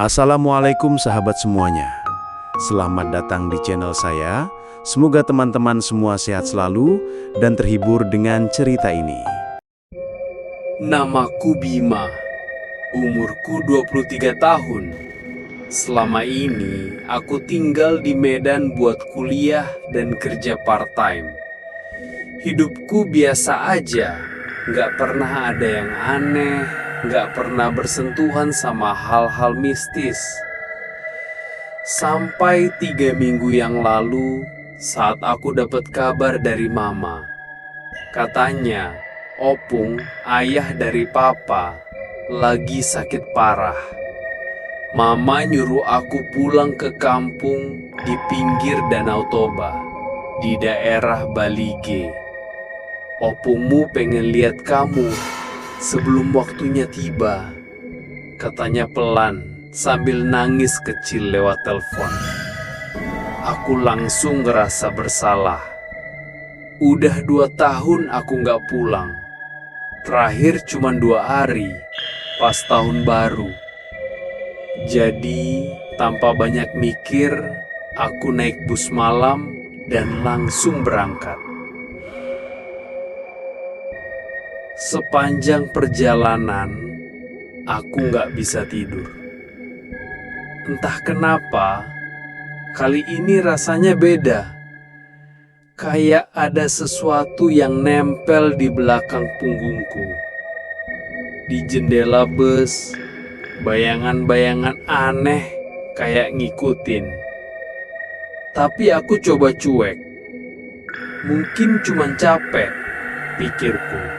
Assalamualaikum sahabat semuanya. Selamat datang di channel saya. Semoga teman-teman semua sehat selalu dan terhibur dengan cerita ini. Namaku Bima. Umurku 23 tahun. Selama ini aku tinggal di Medan buat kuliah dan kerja part-time. Hidupku biasa aja, gak pernah ada yang aneh, gak pernah bersentuhan sama hal-hal mistis. Sampai 3 minggu yang lalu, saat aku dapat kabar dari mama. Katanya, Opung, ayah dari papa, lagi sakit parah. Mama nyuruh aku pulang ke kampung di pinggir Danau Toba, di daerah Balige. Opungmu pengen lihat kamu sebelum waktunya tiba, katanya pelan sambil nangis kecil lewat telepon. Aku langsung ngerasa bersalah. Udah 2 tahun aku gak pulang. Terakhir cuma 2 hari, pas tahun baru. Jadi, tanpa banyak mikir, aku naik bus malam dan langsung berangkat. Sepanjang perjalanan, aku gak bisa tidur. Entah kenapa, kali ini rasanya beda. Kayak ada sesuatu yang nempel di belakang punggungku. Di jendela bus, bayangan-bayangan aneh kayak ngikutin. Tapi aku coba cuek. Mungkin cuma capek, pikirku.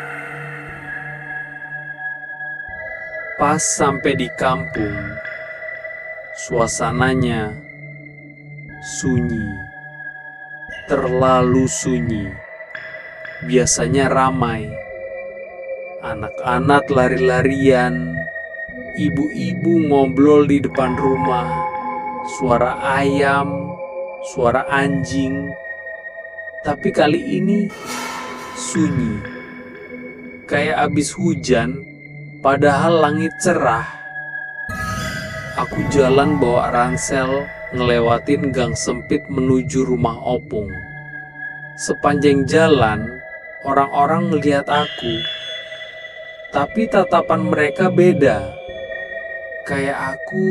Pas sampai di kampung, suasananya sunyi. Terlalu sunyi. Biasanya ramai. Anak-anak lari-larian, ibu-ibu ngobrol di depan rumah, suara ayam, suara anjing. Tapi kali ini sunyi. Kayak abis hujan, padahal langit cerah. Aku jalan bawa ransel, ngelewatin gang sempit menuju rumah Opung. Sepanjang jalan, orang-orang ngelihat aku. Tapi tatapan mereka beda. Kayak aku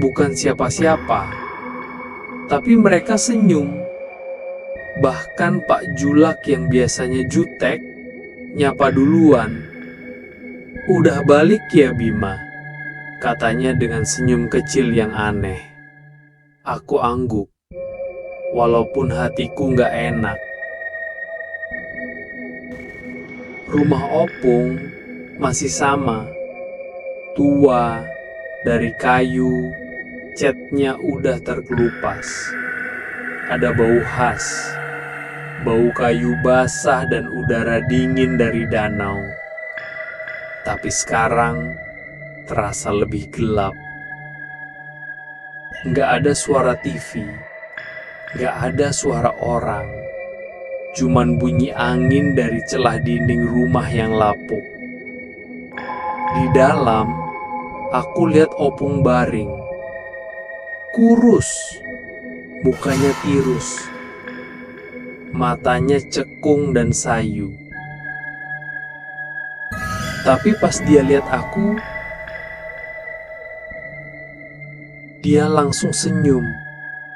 bukan siapa-siapa. Tapi mereka senyum. Bahkan Pak Julak yang biasanya jutek, nyapa duluan. "Udah balik ya Bima?" katanya dengan senyum kecil yang aneh. Aku angguk, walaupun hatiku gak enak. Rumah Opung masih sama, tua, dari kayu, catnya udah terkelupas. Ada bau khas, bau kayu basah dan udara dingin dari danau. Tapi sekarang terasa lebih gelap. Nggak ada suara TV, nggak ada suara orang. Cuman bunyi angin dari celah dinding rumah yang lapuk. Di dalam, aku lihat Opung baring. Kurus, mukanya tirus. Matanya cekung dan sayu. Tapi pas dia lihat aku, dia langsung senyum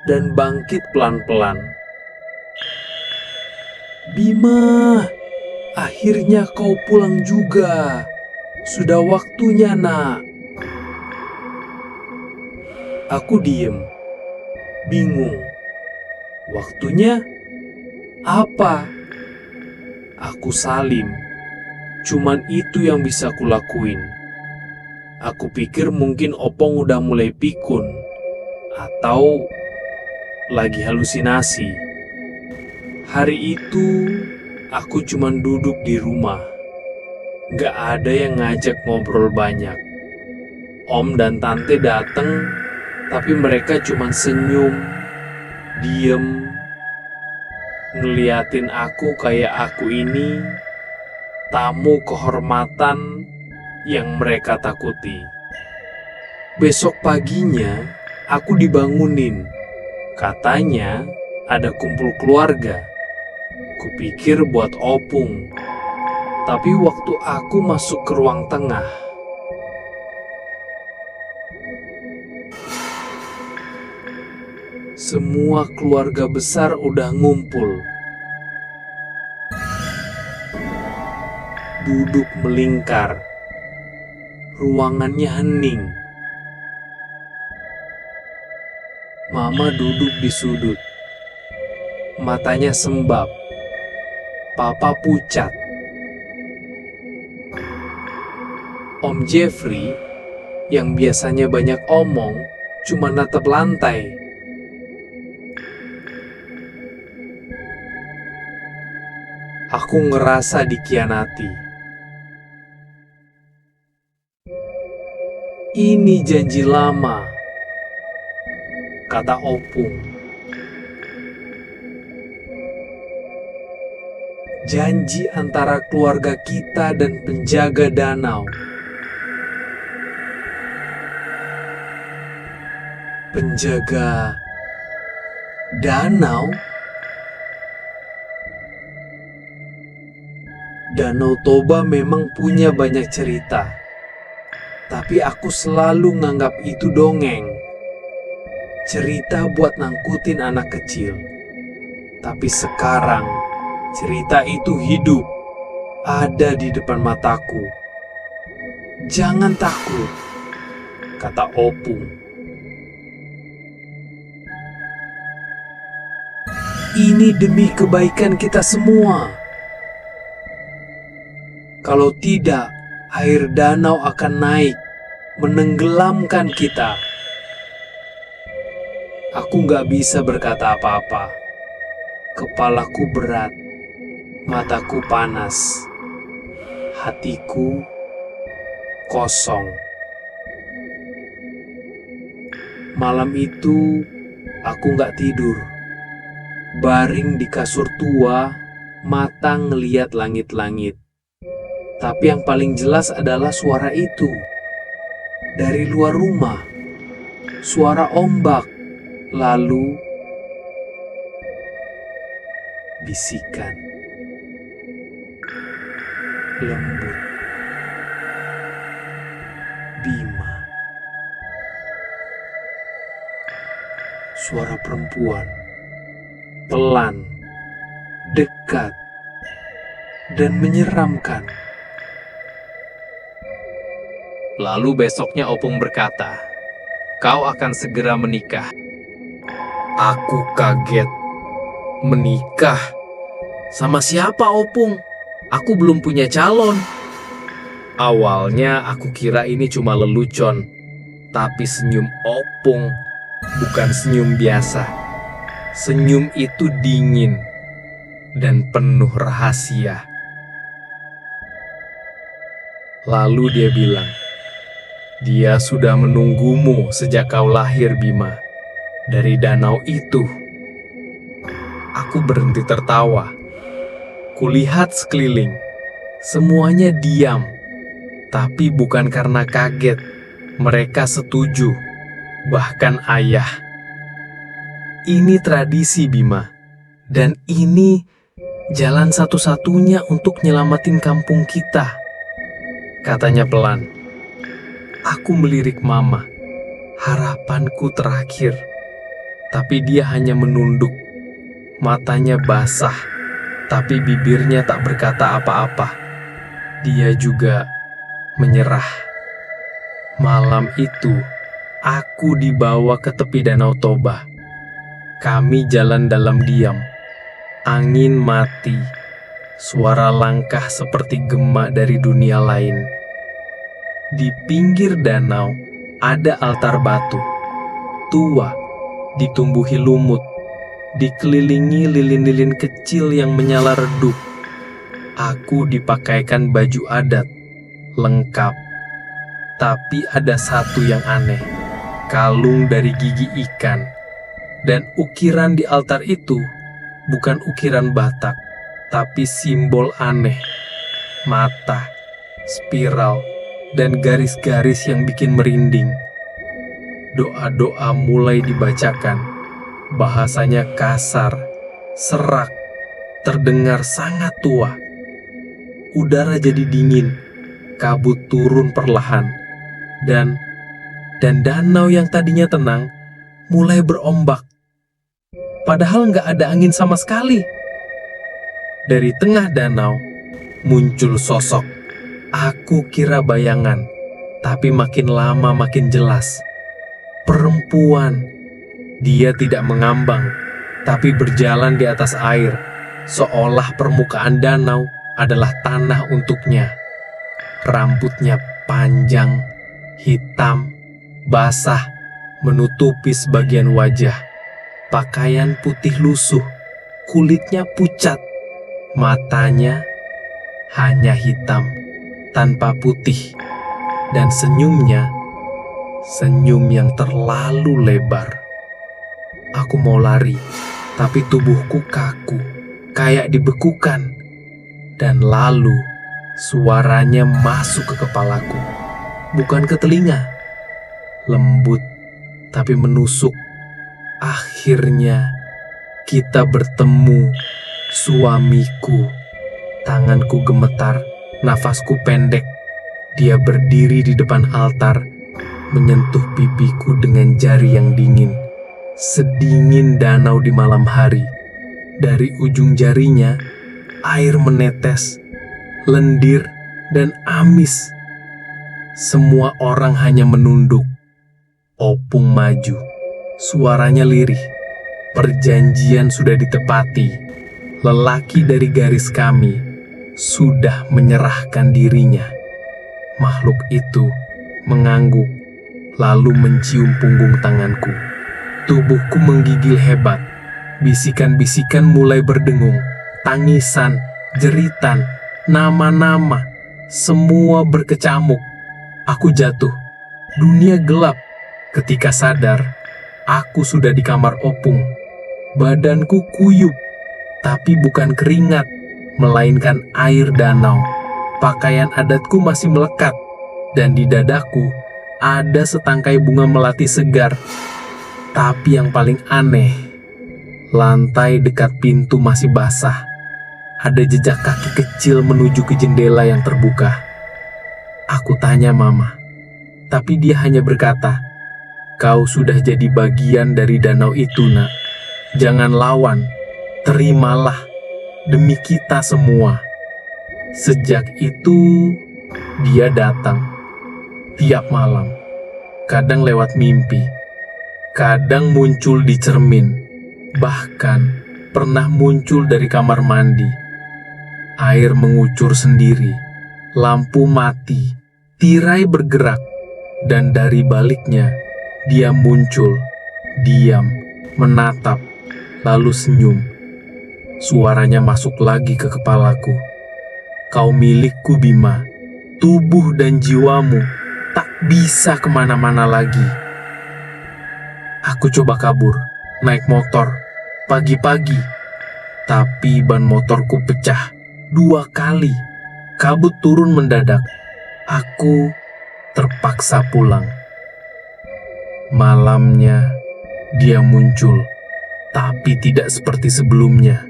dan bangkit pelan-pelan. "Bima, akhirnya kau pulang juga. Sudah waktunya, Nak." Aku diem, bingung. Waktunya apa? Aku salim. Cuman itu yang bisa kulakuin. Aku pikir mungkin Opung udah mulai pikun atau lagi halusinasi. Hari itu aku cuman duduk di rumah. Gak ada yang ngajak ngobrol banyak. Om dan tante dateng, tapi mereka cuman senyum, diem, ngeliatin aku kayak aku ini tamu kehormatan yang mereka takuti. Besok paginya, aku dibangunin. Katanya ada kumpul keluarga. Kupikir buat opung. Tapi waktu aku masuk ke ruang tengah, semua keluarga besar udah ngumpul. Duduk melingkar. Ruangannya hening. Mama duduk di sudut. Matanya sembab. Papa pucat. Om Jeffrey, yang biasanya banyak omong, cuma natap lantai. Aku ngerasa dikhianati. Ini janji lama, kata Opung. Janji antara keluarga kita dan penjaga danau. Penjaga danau? Danau Toba memang punya banyak cerita, tapi aku selalu nganggap itu dongeng. Cerita buat nangkutin anak kecil. Tapi sekarang, cerita itu hidup, ada di depan mataku. Jangan takut, kata Opung. Ini demi kebaikan kita semua. Kalau tidak, air danau akan naik, menenggelamkan kita. Aku gak bisa berkata apa-apa. Kepalaku berat, mataku panas, hatiku kosong. Malam itu, aku gak tidur. Baring di kasur tua, mata ngeliat langit-langit. Tapi yang paling jelas adalah suara itu. Dari luar rumah. Suara ombak. Lalu bisikan. Lembut. Bima. Suara perempuan. Pelan. Dekat. Dan menyeramkan. Lalu besoknya Opung berkata, "Kau akan segera menikah." Aku kaget. Menikah? Sama siapa, Opung? Aku belum punya calon. Awalnya aku kira ini cuma lelucon, tapi senyum Opung bukan senyum biasa. Senyum itu dingin dan penuh rahasia. Lalu dia bilang, "Dia sudah menunggumu sejak kau lahir, Bima. Dari danau itu." Aku berhenti tertawa. Kulihat sekeliling. Semuanya diam. Tapi bukan karena kaget. Mereka setuju. Bahkan ayah. Ini tradisi, Bima. Dan ini jalan satu-satunya untuk nyelamatin kampung kita. Katanya pelan. Aku melirik Mama, harapanku terakhir. Tapi dia hanya menunduk. Matanya basah, tapi bibirnya tak berkata apa-apa. Dia juga menyerah. Malam itu, aku dibawa ke tepi Danau Toba. Kami jalan dalam diam. Angin mati. Suara langkah seperti gema dari dunia lain. Di pinggir danau ada altar batu, tua, ditumbuhi lumut, dikelilingi lilin-lilin kecil yang menyala redup. Aku dipakaikan baju adat, lengkap. Tapi ada satu yang aneh, kalung dari gigi ikan. Dan ukiran di altar itu bukan ukiran Batak, tapi simbol aneh, mata, spiral, dan garis-garis yang bikin merinding. Doa-doa mulai dibacakan. Bahasanya kasar, serak, terdengar sangat tua. Udara jadi dingin, kabut turun perlahan, dan danau yang tadinya tenang mulai berombak. Padahal nggak ada angin sama sekali. Dari tengah danau muncul sosok. Aku kira bayangan, tapi makin lama makin jelas. Perempuan. Dia tidak mengambang, tapi berjalan di atas air, seolah permukaan danau adalah tanah untuknya. Rambutnya panjang, hitam, basah, menutupi sebagian wajah. Pakaian putih lusuh, kulitnya pucat, matanya hanya hitam, tanpa putih, dan senyumnya, senyum yang terlalu lebar. Aku mau lari, tapi tubuhku kaku, kayak dibekukan. Dan lalu, suaranya masuk ke kepalaku, bukan ke telinga. Lembut, tapi menusuk. Akhirnya, kita bertemu, suamiku. Tanganku gemetar, nafasku pendek. Dia berdiri di depan altar, menyentuh pipiku dengan jari yang dingin. Sedingin danau di malam hari. Dari ujung jarinya, air menetes, lendir, dan amis. Semua orang hanya menunduk. Opung maju, suaranya lirih. Perjanjian sudah ditepati. Lelaki dari garis kami sudah menyerahkan dirinya. Makhluk itu mengangguk, lalu mencium punggung tanganku. Tubuhku menggigil hebat. Bisikan-bisikan mulai berdengung. Tangisan, jeritan, nama-nama, semua berkecamuk. Aku jatuh. Dunia gelap. Ketika sadar, aku sudah di kamar Opung. Badanku kuyup, tapi bukan keringat, melainkan air danau. Pakaian adatku masih melekat, dan di dadaku ada setangkai bunga melati segar. Tapi yang paling aneh, lantai dekat pintu masih basah. Ada jejak kaki kecil menuju ke jendela yang terbuka. Aku tanya Mama, tapi dia hanya berkata, "Kau sudah jadi bagian dari danau itu, Nak. Jangan lawan, terimalah demi kita semua." Sejak itu, dia datang tiap malam, kadang lewat mimpi, kadang muncul di cermin, bahkan pernah muncul dari kamar mandi. Air mengucur sendiri, lampu mati, tirai bergerak, dan dari baliknya dia muncul, diam, menatap, lalu senyum. Suaranya masuk lagi ke kepalaku. "Kau milikku, Bima. Tubuh dan jiwamu tak bisa kemana-mana lagi." Aku coba kabur, naik motor, pagi-pagi. Tapi ban motorku pecah 2 kali. Kabut turun mendadak. Aku terpaksa pulang. Malamnya, dia muncul, tapi tidak seperti sebelumnya.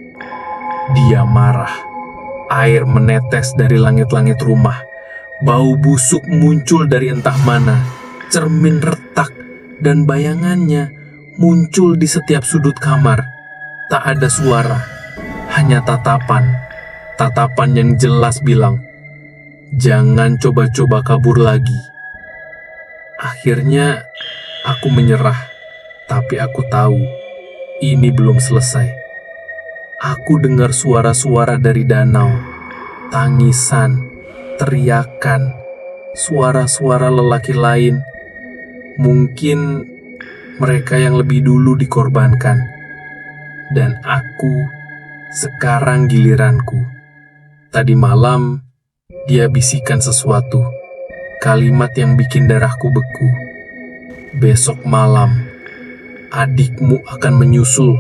Dia marah. Air menetes dari langit-langit rumah. Bau busuk muncul dari entah mana. Cermin retak, dan bayangannya muncul di setiap sudut kamar. Tak ada suara, hanya tatapan. Tatapan yang jelas bilang, "Jangan coba-coba kabur lagi." Akhirnya, aku menyerah. Tapi aku tahu, ini belum selesai. Aku dengar suara-suara dari danau. Tangisan, teriakan, suara-suara lelaki lain. Mungkin mereka yang lebih dulu dikorbankan. Dan aku sekarang giliranku. Tadi malam dia bisikan sesuatu, kalimat yang bikin darahku beku. "Besok malam adikmu akan menyusul."